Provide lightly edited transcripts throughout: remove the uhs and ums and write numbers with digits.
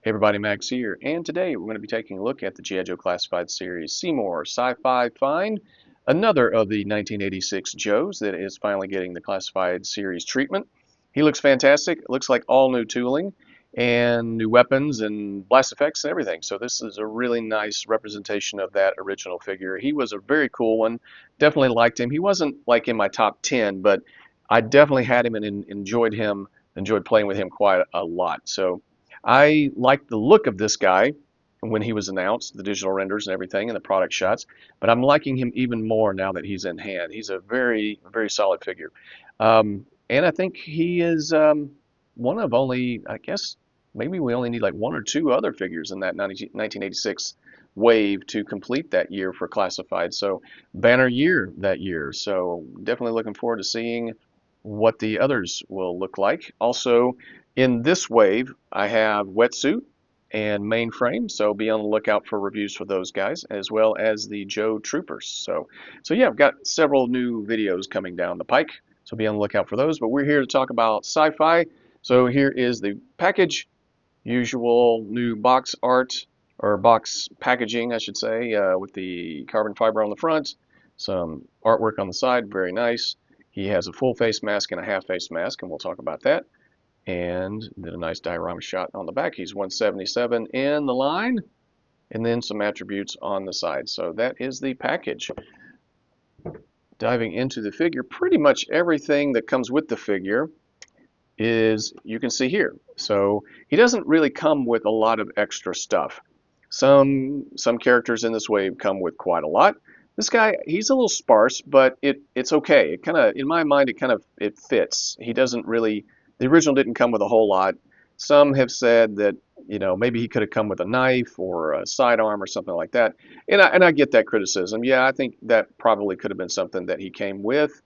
Hey everybody, Max here, and today we're going to be taking a look at the G.I. Joe Classified Series Seymour Sci-Fi Find, another of the 1986 Joes that is finally getting the Classified Series treatment. He looks fantastic. It looks like all new tooling and new weapons and blast effects and everything. So this is a really nice representation of that original figure. He was a very cool one. Definitely liked him. He wasn't like in my top 10, but I definitely had him and enjoyed playing with him quite a lot. So I liked the look of this guy when he was announced, the digital renders and everything and the product shots, but I'm liking him even more now that he's in hand. He's a very, very solid figure. And I think he is one of only, I guess, maybe we only need like one or two other figures in that 1986 wave to complete that year for Classified. So banner year that year. So definitely looking forward to seeing what the others will look like. Also, in this wave, I have Wetsuit and Mainframe, so be on the lookout for reviews for those guys, as well as the Joe Troopers. So yeah, I've got several new videos coming down the pike, so be on the lookout for those. But we're here to talk about sci-fi. So here is the package, usual new box art, or box packaging, I should say, with the carbon fiber on the front, some artwork on the side, very nice. He has a full face mask and a half face mask, and we'll talk about that. And did a nice diorama shot on the back. He's 177 in the line, and then some attributes on the side. So that is the package. Diving into the figure, pretty much everything that comes with the figure is, you can see here. So he doesn't really come with a lot of extra stuff. Some characters in this wave come with quite a lot. This guy, he's a little sparse, but it's okay. It kind of, in my mind, it fits. He doesn't really, the original didn't come with a whole lot. Some have said that, you know, maybe he could have come with a knife or a sidearm or something like that. And I get that criticism. Yeah, I think that probably could have been something that he came with.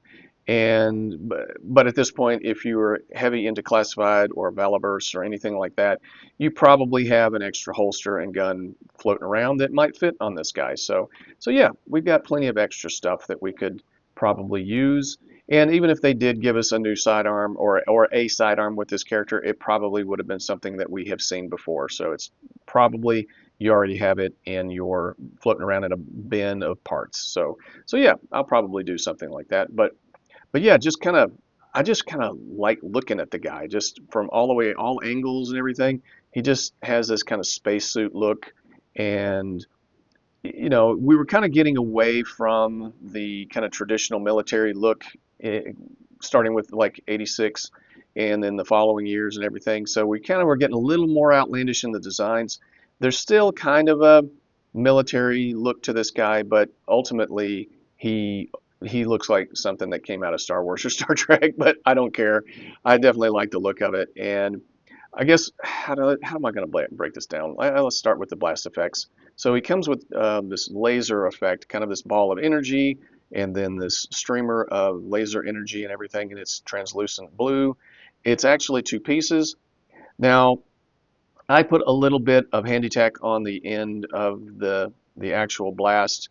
But at this point, if you were heavy into Classified or Valaverse or anything like that, you probably have an extra holster and gun floating around that might fit on this guy. So yeah, we've got plenty of extra stuff that we could probably use. And even if they did give us a new sidearm or a sidearm with this character, it probably would have been something that we have seen before. So it's probably you already have it in your floating around in a bin of parts. So yeah, I'll probably do something like that. But yeah, I just kind of like looking at the guy, just from all the way, all angles and everything. He just has this kind of spacesuit look, and you know, we were kind of getting away from the kind of traditional military look, starting with like '86, and then the following years and everything. So we kind of were getting a little more outlandish in the designs. There's still kind of a military look to this guy, but ultimately he looks like something that came out of Star Wars or Star Trek, but I don't care. I definitely like the look of it. And I guess, how am I going to break this down? Let's start with the blast effects. So he comes with this laser effect, kind of this ball of energy, and then this streamer of laser energy and everything, and it's translucent blue. It's actually two pieces. Now, I put a little bit of handy tack on the end of the actual blast,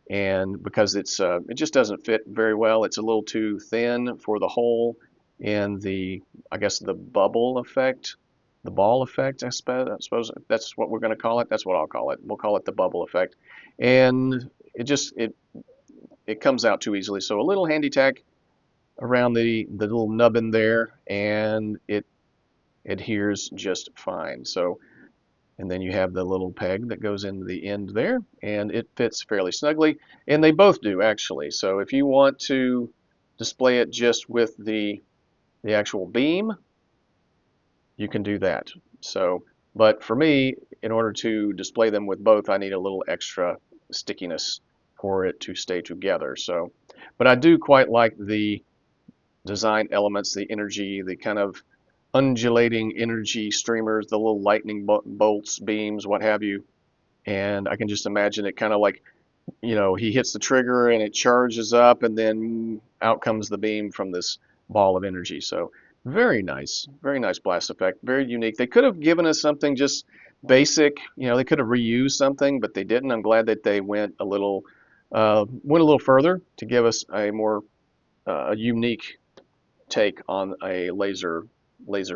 and because it just doesn't fit very well, it's a little too thin for the hole and I guess the bubble effect, the ball effect, I suppose that's what we're going to call it. That's what I'll call it. We'll call it the bubble effect. And it comes out too easily. So a little handy tack around the little nubbin there, and it adheres just fine. So, and then you have the little peg that goes into the end there, and it fits fairly snugly, and they both do actually. So if you want to display it just with the actual beam, you can do that. So, but for me, in order to display them with both, I need a little extra stickiness for it to stay together. So, but I do quite like the design elements, the energy, the kind of undulating energy streamers, the little lightning bolts, beams, what have you. And I can just imagine it kind of like, you know, he hits the trigger and it charges up, and then out comes the beam from this ball of energy. So very nice blast effect, very unique. They could have given us something just basic, you know, they could have reused something, but they didn't. I'm glad that they went a little further to give us a more unique take on a laser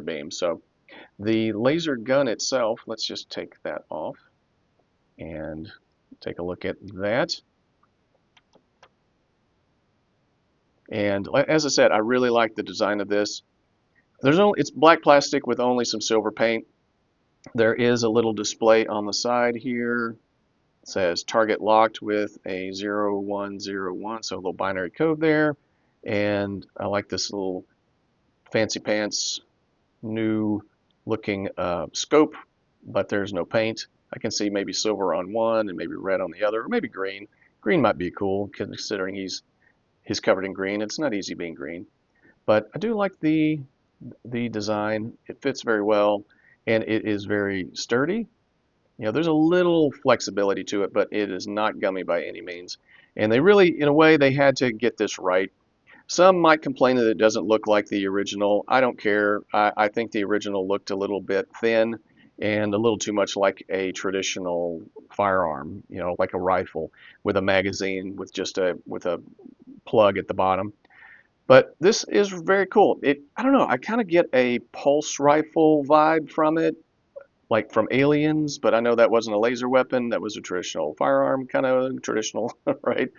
beam. So The laser gun itself, let's just take that off and take a look at that. And as I said, I really like the design of this. It's black plastic with only some silver paint. There is a little display on the side here. It says target locked with a 0101, so a little binary code there. And I like this little fancy pants new looking scope, but there's no paint. I can see maybe silver on one and maybe red on the other, or maybe green. Green might be cool considering he's covered in green. It's not easy being green, but I do like the design. It fits very well, and it is very sturdy. You know, there's a little flexibility to it, but it is not gummy by any means. And they really, in a way, they had to get this right. Some might complain that it doesn't look like the original. I don't care. I think the original looked a little bit thin and a little too much like a traditional firearm, you know, like a rifle with a magazine with just a plug at the bottom. But this is very cool. I don't know, I kind of get a pulse rifle vibe from it, like from Aliens, but I know that wasn't a laser weapon. That was a traditional firearm, kind of traditional, right?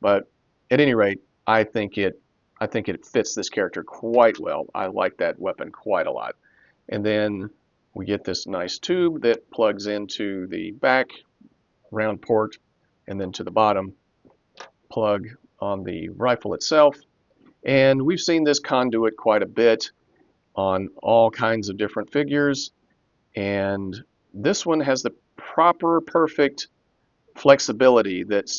But at any rate, I think it fits this character quite well. I like that weapon quite a lot. And then we get this nice tube that plugs into the back round port and then to the bottom plug on the rifle itself. And we've seen this conduit quite a bit on all kinds of different figures. And this one has the proper, perfect flexibility that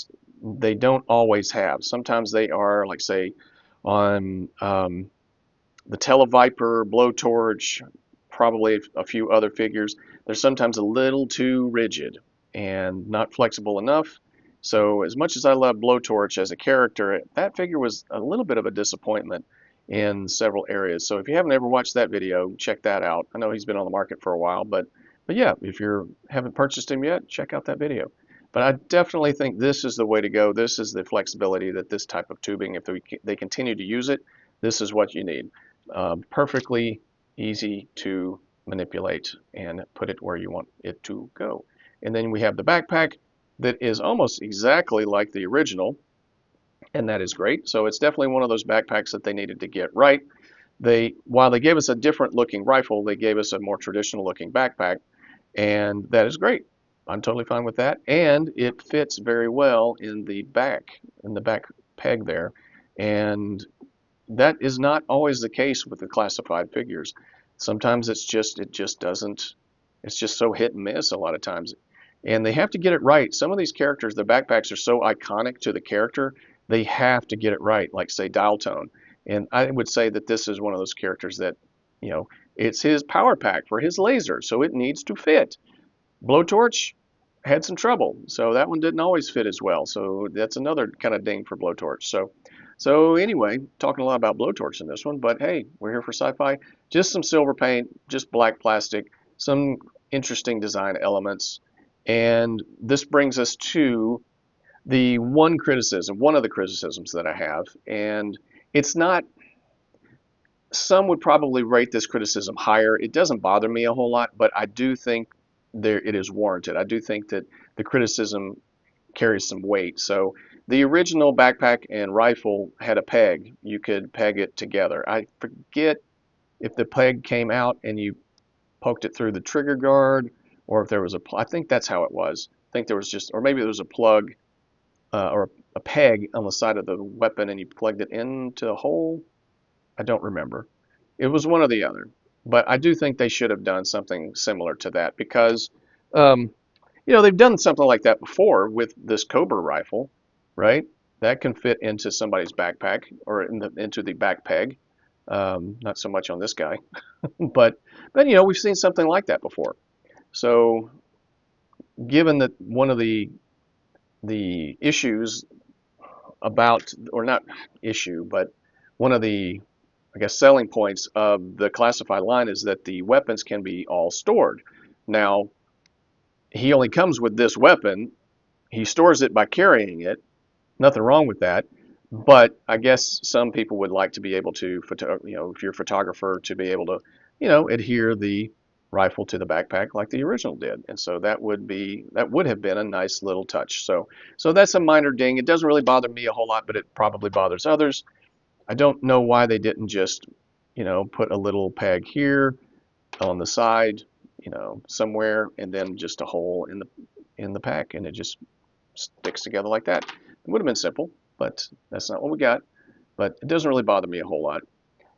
they don't always have. Sometimes they are, like say, on the TELE-VIPER, blowtorch, probably a few other figures, they're sometimes a little too rigid and not flexible enough. So as much as I love blowtorch as a character, that figure was a little bit of a disappointment in several areas. So if you haven't ever watched that video, check that out. I know he's been on the market for a while, but yeah, if you haven't purchased him yet, check out that video. But I definitely think this is the way to go. This is the flexibility that this type of tubing, if they continue to use it, this is what you need. Perfectly easy to manipulate and put it where you want it to go. And then we have the backpack that is almost exactly like the original, and that is great. So it's definitely one of those backpacks that they needed to get right. While they gave us a different looking rifle, they gave us a more traditional looking backpack, and that is great. I'm totally fine with that, and it fits very well in the back peg there, and that is not always the case with the classified figures. Sometimes it just doesn't, it's just so hit and miss a lot of times, and they have to get it right. Some of these characters, the backpacks are so iconic to the character, they have to get it right, like say Dial Tone. And I would say that this is one of those characters that, you know, it's his power pack for his laser, so it needs to fit. Blowtorch had some trouble, so that one didn't always fit as well. So that's another kind of ding for Blowtorch. So anyway, talking a lot about Blowtorch in this one, but hey, we're here for sci-fi. Just some silver paint, just black plastic, some interesting design elements, and this brings us to the one of the criticisms that I have, and it's not. Some would probably rate this criticism higher. It doesn't bother me a whole lot, but I do think it is warranted. I do think that the criticism carries some weight. So the original backpack and rifle had a peg. You could peg it together. I forget if the peg came out and you poked it through the trigger guard, or if there was I think that's how it was. I think there was just, or maybe there was a plug or a peg on the side of the weapon and you plugged it into a hole. I don't remember. It was one or the other. But I do think they should have done something similar to that because, you know, they've done something like that before with this COBRA rifle, right? That can fit into somebody's backpack or into the back peg. Not so much on this guy, but you know, we've seen something like that before. So, given that one of the issues about, or not issue, but one of the, I guess, selling points of the classified line is that the weapons can be all stored. Now, he only comes with this weapon. He stores it by carrying it. Nothing wrong with that. But I guess some people would like to be able to, you know, if you're a photographer, to be able to, you know, adhere the rifle to the backpack like the original did. And so that would have been a nice little touch. So that's a minor ding. It doesn't really bother me a whole lot, but it probably bothers others. I don't know why they didn't just, put a little peg here on the side, somewhere, and then just a hole in the pack, and it just sticks together like that. It would have been simple, but that's not what we got. But it doesn't really bother me a whole lot.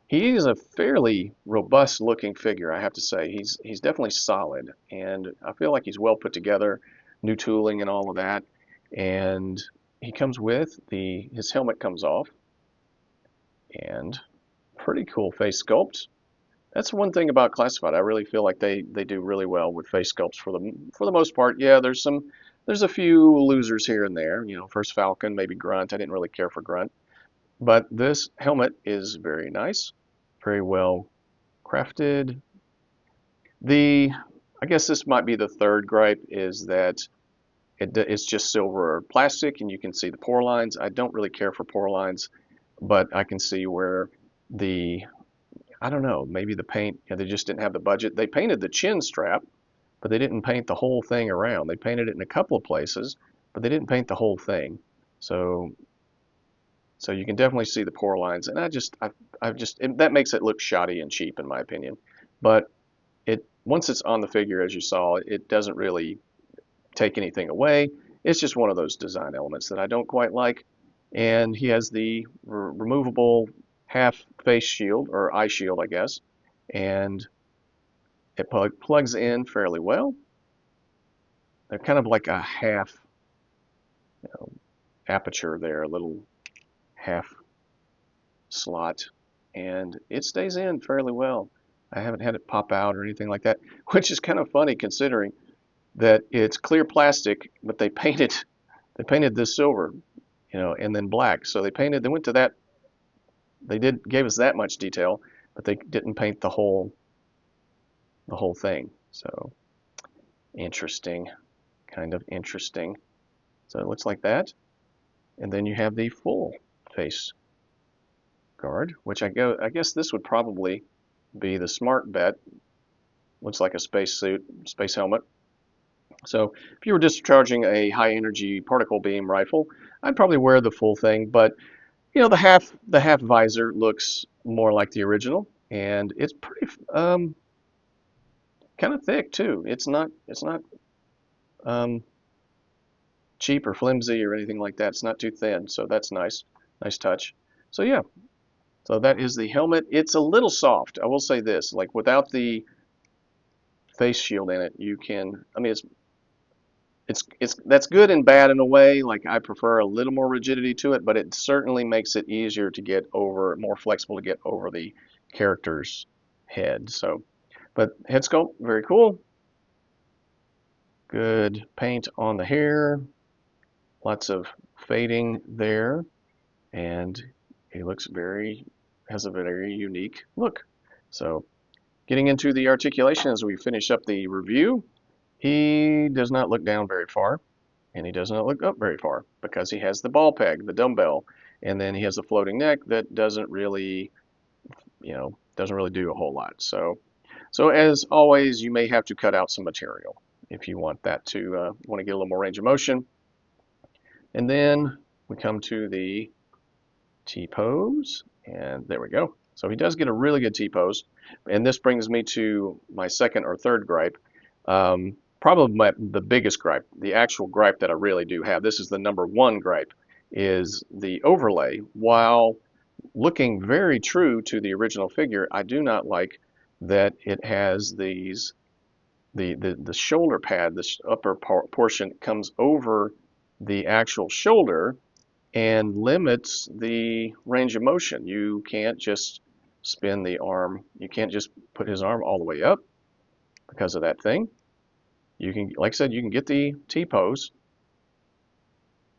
He is a fairly robust looking figure, I have to say. He's definitely solid, and I feel like he's well put together, new tooling and all of that. And he comes with his helmet comes off, and pretty cool face sculpt. That's one thing about Classified. I really feel like they do really well with face sculpts for the most part. Yeah, there's a few losers here and there. First Falcon, maybe Grunt. I didn't really care for Grunt. But this helmet is very nice, very well crafted. I guess this might be the third gripe, is that it's just silver plastic, and you can see the pore lines. I don't really care for pore lines, but I can see where I don't know, maybe the paint, they just didn't have the budget. They painted the chin strap, but they didn't paint the whole thing around. They painted it in a couple of places, but they didn't paint the whole thing. So you can definitely see the pore lines, and that makes it look shoddy and cheap in my opinion. But once it's on the figure, as you saw, it doesn't really take anything away. It's just one of those design elements that I don't quite like. And he has the removable half face shield, or eye shield, I guess, and it plugs in fairly well. They're kind of like a half aperture there, a little half slot, and it stays in fairly well. I haven't had it pop out or anything like that, which is kind of funny considering that it's clear plastic, but they painted this silver, and then black. So they went to that. They gave us that much detail, but they didn't paint the whole thing. So interesting, kind of interesting. So it looks like that, and then you have the full face guard, which I guess this would probably be the m.o.b.a.t. Looks like a space suit, space helmet. So if you were discharging a high energy particle beam rifle, I'd probably wear the full thing, but the half visor looks more like the original, and it's pretty kind of thick too. It's not cheap or flimsy or anything like that. It's not too thin, so that's nice touch. So yeah, so that is the helmet. It's a little soft, I will say this. Like without the face shield in it, you can. I mean, that's good and bad in a way. Like I prefer a little more rigidity to it, but it certainly makes it easier to get over, more flexible to get over the character's head. So, but head sculpt, very cool. Good paint on the hair, lots of fading there, and he has a very unique look. So, getting into the articulation as we finish up the review. He does not look down very far, and he does not look up very far because he has the ball peg, the dumbbell, and then he has a floating neck that doesn't really do a whole lot. So as always, you may have to cut out some material if you want that to want to get a little more range of motion. And then we come to the T-pose, and there we go. So he does get a really good T-pose, and this brings me to my second or third gripe. Probably the biggest gripe, the actual gripe that I really do have, this is the number one gripe, is the overlay. While looking very true to the original figure, I do not like that it has the shoulder pad, this upper portion comes over the actual shoulder and limits the range of motion. You can't just spin the arm. You can't just put his arm all the way up because of that thing. You can, like I said, you can get the T-pose,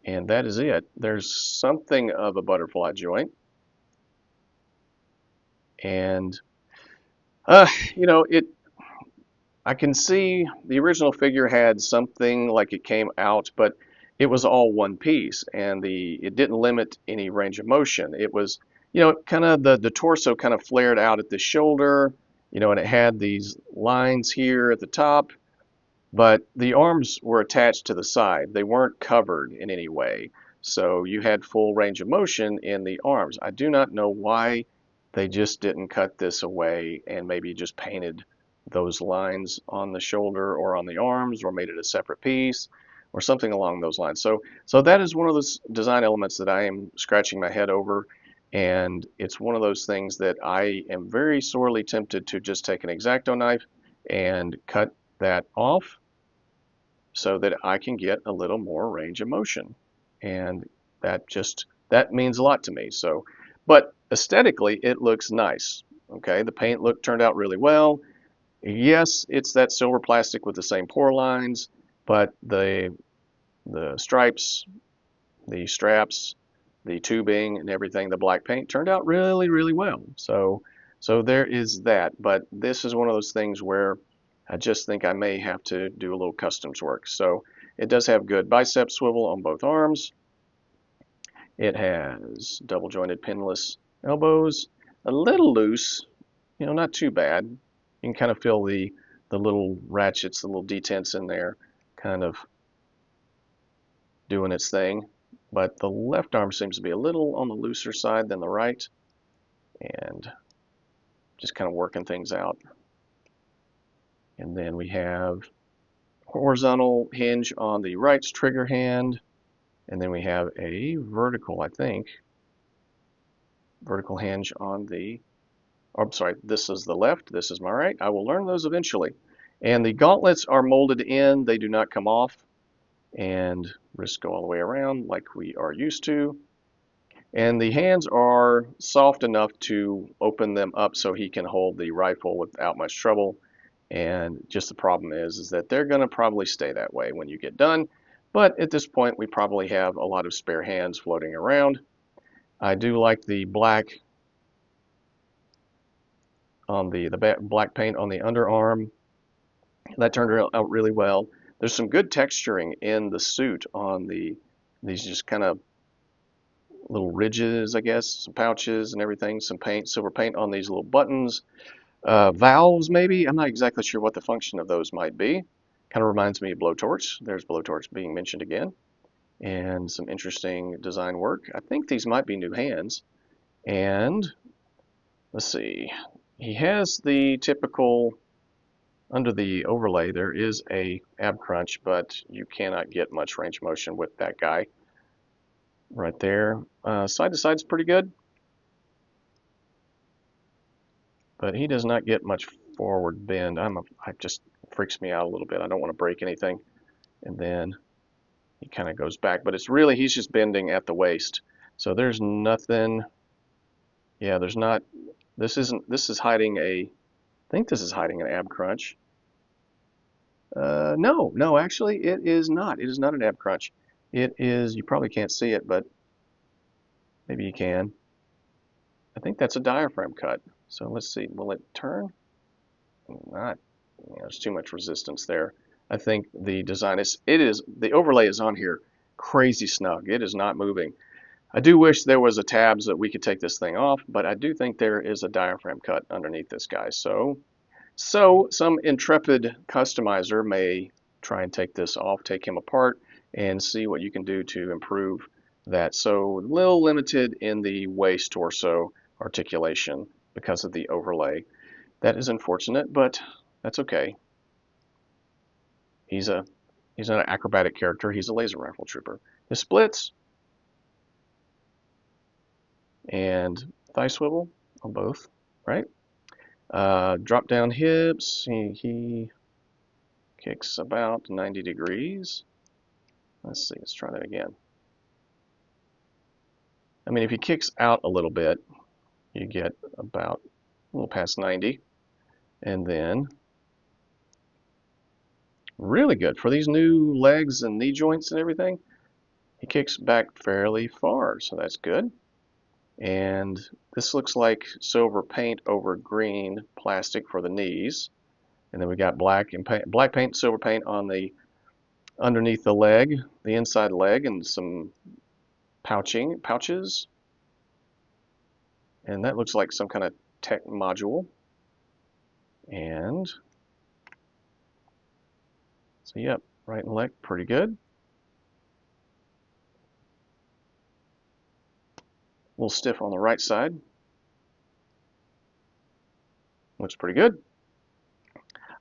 and that is it. There's something of a butterfly joint, and I can see the original figure had something like it came out, but it was all one piece, and it didn't limit any range of motion. It was, kind of the torso kind of flared out at the shoulder, you know, and it had these lines here at the top, but the arms were attached to the side. They weren't covered in any way. So you had full range of motion in the arms. I do not know why they just didn't cut this away and maybe just painted those lines on the shoulder or on the arms or made it a separate piece or something along those lines. So that is one of those design elements that I am scratching my head over, and it's one of those things that I am very sorely tempted to just take an X-Acto knife and cut that off so that I can get a little more range of motion. And that means a lot to me. So, but aesthetically it looks nice. Okay, the paint turned out really well. Yes, it's that silver plastic with the same pore lines, but the stripes, the straps, the tubing and everything, the black paint turned out really, really well. So there is that. But this is one of those things where I just think I may have to do a little customs work. So it does have good bicep swivel on both arms. It has double jointed pinless elbows, a little loose, you know, not too bad. You can kind of feel the little ratchets, the little detents in there kind of doing its thing. But the left arm seems to be a little on the looser side than the right, and just kind of working things out. And then we have horizontal hinge on the right's trigger hand, and then we have a vertical, I think, vertical hinge on the, oh, I'm sorry, this is the left, this is my right. I will learn those eventually. And the gauntlets are molded in, they do not come off, and wrists go all the way around like we are used to. And the hands are soft enough to open them up so he can hold the rifle without much trouble. And just the problem is that they're going to probably stay that way when you get done. But at this point, we probably have a lot of spare hands floating around. I do like the black on the black paint on the underarm. That turned out really well. There's some good texturing in the suit on these just kind of little ridges, I guess, some pouches and everything, some paint, silver paint on these little buttons. Valves, maybe. I'm not exactly sure what the function of those might be. Kind of reminds me of blowtorch. There's blowtorch being mentioned again. And some interesting design work. I think these might be new hands. And let's see. He has the typical, under the overlay, there is a ab crunch, but you cannot get much range of motion with that guy right there. Side to side is pretty good, but he does not get much forward bend. It just freaks me out a little bit. I don't want to break anything. And then he kind of goes back, but it's really, he's just bending at the waist. So there's nothing, yeah, there's not, this is hiding I think this is hiding an ab crunch. No, actually it is not. It is not an ab crunch. It is, you probably can't see it, but maybe you can. I think that's a diaphragm cut. So let's see, will it turn? Not, there's too much resistance there. I think the design the overlay is on here crazy snug. It is not moving. I do wish there was a tab so that we could take this thing off, but I do think there is a diaphragm cut underneath this guy. So some intrepid customizer may try and take this off, take him apart, and see what you can do to improve that. So a little limited in the waist torso articulation because of the overlay. That is unfortunate, but that's okay. He's not an acrobatic character. He's a laser rifle trooper. His splits and thigh swivel on both, right? Drop down hips. He kicks about 90 degrees. Let's see. Let's try that again. I mean, if he kicks out a little bit, you get about a little past 90, and then really good for these new legs and knee joints and everything. He kicks back fairly far, so that's good. And this looks like silver paint over green plastic for the knees. And then we got black paint, silver paint on the underneath the leg, the inside leg, and some pouches. And that looks like some kind of tech module. And so, yep, right and left, pretty good. A little stiff on the right side. Looks pretty good.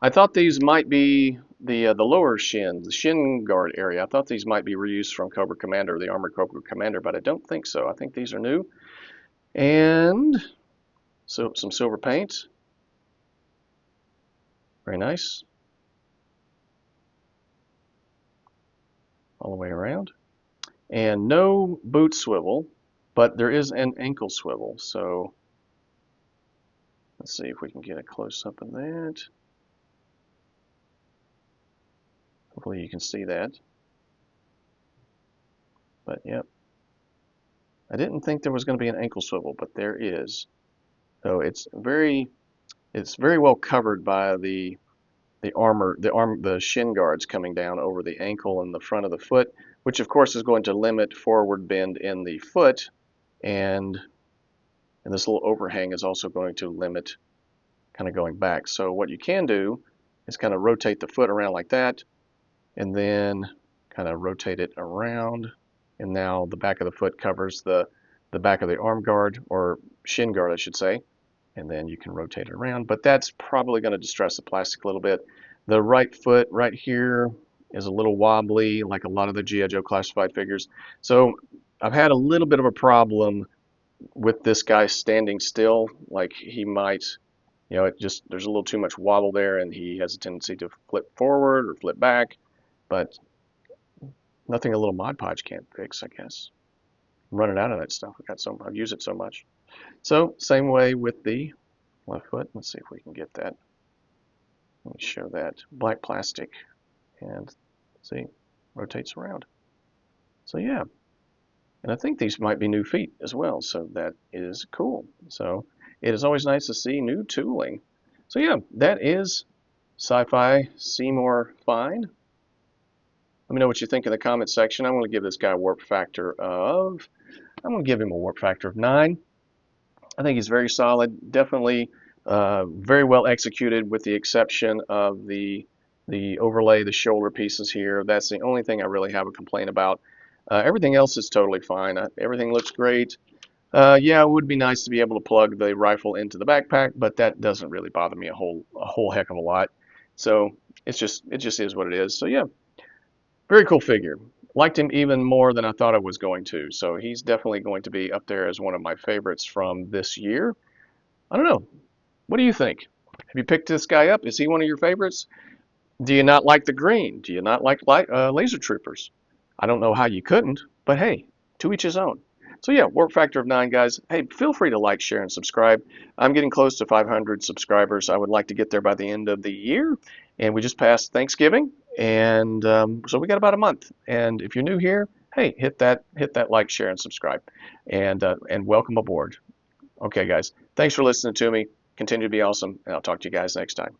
I thought these might be the lower shin, the shin guard area. I thought these might be reused from Cobra Commander, the Armored Cobra Commander, but I don't think so. I think these are new. And so some silver paint. Very nice. All the way around. And no boot swivel, but there is an ankle swivel. So let's see if we can get a close-up of that. Hopefully you can see that. But yep. I didn't think there was going to be an ankle swivel, but there is. So it's very well covered by the shin guards coming down over the ankle and the front of the foot, which of course is going to limit forward bend in the foot, and this little overhang is also going to limit kind of going back. So what you can do is kind of rotate the foot around like that, and then kind of rotate it around, and now the back of the foot covers the back of the arm guard, or shin guard I should say, and then you can rotate it around. But that's probably going to distress the plastic a little bit. The right foot right here is a little wobbly, like a lot of the G.I. Joe Classified figures. So I've had a little bit of a problem with this guy standing still. Like he might, you know, there's a little too much wobble there, and he has a tendency to flip forward or flip back. But nothing a little Mod Podge can't fix, I guess. I'm running out of that stuff. I've used it so much. So same way with the left foot. Let's see if we can get that. Let me show that. Black plastic, and see, rotates around. So yeah, and I think these might be new feet as well, so that is cool. So it is always nice to see new tooling. So yeah, that is Sci-Fi Seymour Fine. Let me know what you think in the comment section. I'm going to give this guy a warp factor of, I'm going to give him a warp factor of 9. I think he's very solid, definitely very well executed, with the exception of the overlay, the shoulder pieces here. That's the only thing I really have a complaint about. Everything else is totally fine. Everything looks great. Yeah, it would be nice to be able to plug the rifle into the backpack, but that doesn't really bother me a whole heck of a lot. So it just is what it is. So yeah, very cool figure. Liked him even more than I thought I was going to. So he's definitely going to be up there as one of my favorites from this year. I don't know. What do you think? Have you picked this guy up? Is he one of your favorites? Do you not like the green? Do you not like laser troopers? I don't know how you couldn't, but hey, to each his own. So yeah, warp factor of 9, guys. Hey, feel free to like, share, and subscribe. I'm getting close to 500 subscribers. I would like to get there by the end of the year, and we just passed Thanksgiving, and so we got about a month. And if you're new here, hey, hit that like, share, and subscribe, and welcome aboard. Okay, guys, thanks for listening to me. Continue to be awesome, and I'll talk to you guys next time.